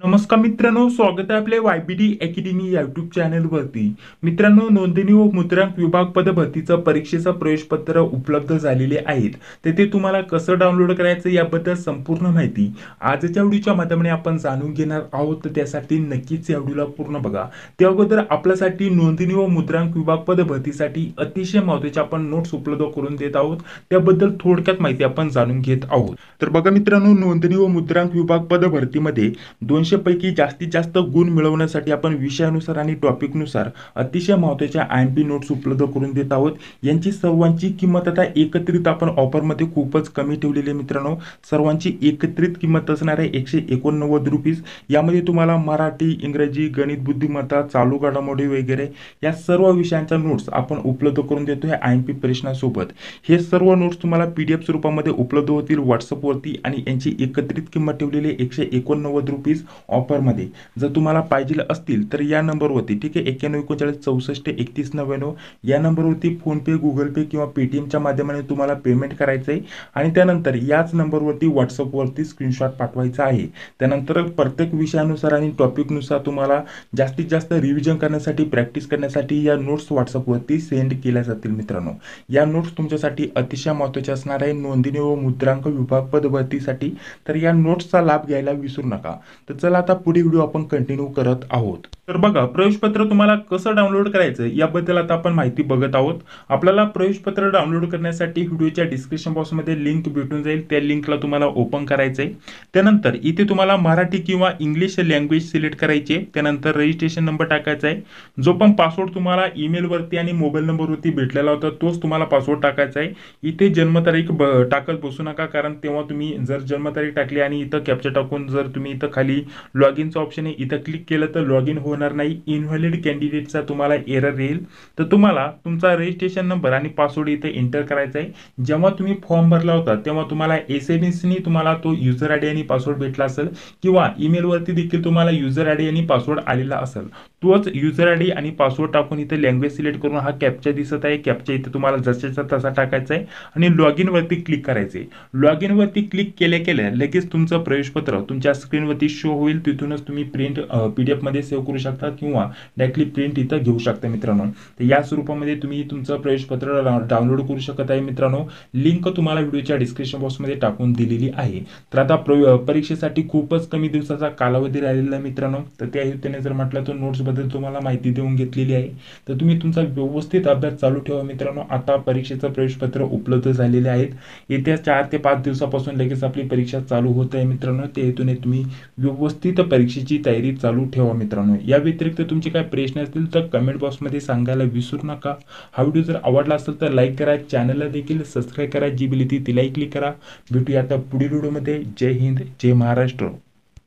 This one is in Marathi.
नमस्कार मित्रांनो, स्वागत आहे आपल्या YBD अकॅडमी यूट्यूब चॅनलवरती. मित्रांनो, नोंदणी व मुद्रांक विभाग पद भरतीचं परीक्षेचं प्रवेशपत्र उपलब्ध झालेले आहेत. तेथे तुम्हाला कसं डाउनलोड करायचं याबद्दल संपूर्ण माहिती आजच्या व्हिडिओच्या माध्यमाने आपण जाणून घेणार आहोत. तर त्यासाठी नक्कीच या व्हिडिओला पूर्ण बघा. त्या अगोदर आपल्यासाठी नोंदणी व मुद्रांक विभाग पद भरतीसाठी अतिशय महत्त्वाचे आपण नोट्स उपलब्ध करून देत आहोत. त्याबद्दल थोडक्यात माहिती आपण जाणून घेत आहोत. तर बघा मित्रांनो, नोंदणी व मुद्रांक विभाग पद भरतीमध्ये 200 पैकी जास्तीत जास्त गुण मिळवण्यासाठी आपण विषयानुसार आणि टॉपिकनुसार अतिशय महत्त्वाच्या IMP नोट्स उपलब्ध करून देत आहोत. यांची सर्वांची किंमत आता एकत्रित आपण ऑफरमध्ये खूपच कमी ठेवलेली आहे मित्रांनो. सर्वांची एकत्रित किंमत असणार आहे 189 रुपीज. यामध्ये तुम्हाला मराठी, इंग्रजी, गणित, बुद्धिमत्ता, चालू घडामोडी वगैरे या सर्व विषयांच्या नोट्स आपण उपलब्ध करून देतो या IMP प्रश्नासोबत. हे सर्व नोट्स तुम्हाला PDF स्वरूपामध्ये उपलब्ध होतील व्हॉट्सअपवरती आणि यांची एकत्रित किंमत ठेवलेली 189 रुपीज ऑफरमध्ये. जर तुम्हाला पाहिजे असतील तर या नंबरवरती, ठीक आहे, 9139643199 या नंबरवरती फोनपे, गुगल पे किंवा पेटीएमच्या माध्यमाने तुम्हाला पेमेंट करायचं आहे आणि त्यानंतर याच नंबरवरती व्हॉट्सअपवरती स्क्रीनशॉट पाठवायचा आहे. त्यानंतर प्रत्येक विषयानुसार आणि टॉपिकनुसार तुम्हाला जास्तीत जास्त रिव्हिजन करण्यासाठी, प्रॅक्टिस करण्यासाठी या नोट्स व्हॉट्सअपवरती सेंड केल्या जातील मित्रांनो. या नोट्स तुमच्यासाठी अतिशय महत्त्वाचे असणार आहे नोंदणी व मुद्रांक विभाग पद भरतीसाठी. तर या नोट्सचा लाभ घ्यायला विसरू नका. तर चला आता पुढे व्हिडिओ आपण कंटिन्यू करत आहोत. तर बघा, प्रवेशपत्र तुम्हाला कसं डाउनलोड करायचं याबद्दल आता आपण माहिती बघत आहोत. आपल्याला प्रवेशपत्र डाउनलोड करण्यासाठी व्हिडिओच्या डिस्क्रिप्शन बॉक्समध्ये लिंक भेटून जाईल. त्या लिंकला तुम्हाला ओपन करायचं आहे. त्यानंतर इथे तुम्हाला मराठी किंवा इंग्लिश लँग्वेज सिलेक्ट करायची. त्यानंतर रजिस्ट्रेशन नंबर टाकायचा आहे. जो पण पासवर्ड तुम्हाला ईमेलवरती आणि मोबाईल नंबरवरती भेटलेला होता तोच तुम्हाला पासवर्ड टाकायचा आहे. इथे जन्मतारीख टाकत बसू नका, कारण तेव्हा तुम्ही जर जन्मतारीख टाकली आणि इथं कॅप्चा टाकून जर तुम्ही इथं खाली लॉग इनचं ऑप्शन आहे, इथं क्लिक केलं तर लॉग इन होणार नाही. इनव्हॅलिड कॅन्डिडेटचा तुम्हाला एरर येईल. तर तुम्हाला तुमचा रजिस्ट्रेशन नंबर आणि पासवर्ड इथे एंटर करायचा आहे. जेव्हा तुम्ही फॉर्म भरला होता तेव्हा तुम्हाला SMS तुम्हाला तो युजर आयडी आणि पासवर्ड भेटला असेल किंवा ईमेलवरती देखील तुम्हाला युजर आयडी आणि पासवर्ड आलेला असेल. तोच युजर आयडी आणि पासवर्ड टाकून इथे लँग्वेज सिलेक्ट करून हा कॅप्चा दिसत आहे, कॅप्चा इथे तुम्हाला जसाचा तसा टाकायचा आहे आणि लॉग इन वरती क्लिक करायचे. लॉग इन वरती क्लिक केल्या लगेच तुमचं प्रवेशपत्र तुमच्या स्क्रीनवरती शो होईल. तिथूनच तुम्ही प्रिंट PDF मध्ये सेव्ह करू शकता किंवा डायरेक्टली प्रिंट इथं घेऊ शकता मित्रांनो. तर या स्वरूपामध्ये तुम्ही तुमचं प्रवेशपत्र डाउनलोड करू शकत आहे मित्रांनो. लिंक तुम्हाला व्हिडिओच्या डिस्क्रिप्शन बॉक्समध्ये टाकून दिलेली आहे. तर आता परीक्षेसाठी खूपच कमी दिवसाचा कालावधी राहिलेला आहे मित्रांनो. तर त्या हेतूने जर म्हटलं तर नोट्स बद्दल तुम्हाला माहिती देऊन घेतलेली आहे. तर तुम्ही तुमचा व्यवस्थित अभ्यास चालू ठेवा मित्रांनो. आता परीक्षेचं प्रवेशपत्र उपलब्ध झालेले आहेत. येत्या 4 ते 5 दिवसापासून लगेच आपली परीक्षा चालू होत आहे मित्रांनो. त्या हेतूने तुम्ही व्यवस्थित परीक्षेची तयारी चालू ठेवा मित्रांनो. या व्यतिरिक्त तुमचे काय प्रश्न असतील तर कमेंट बॉक्समध्ये सांगायला विसरू नका. हा व्हिडिओ जर आवडला असेल तर लाईक करा, चॅनलला देखील सबस्क्राईब करा, जी बिल ती तिलाही क्लिक करा. भेटूया आता पुढील व्हिडिओमध्ये. जय हिंद, जय महाराष्ट्र.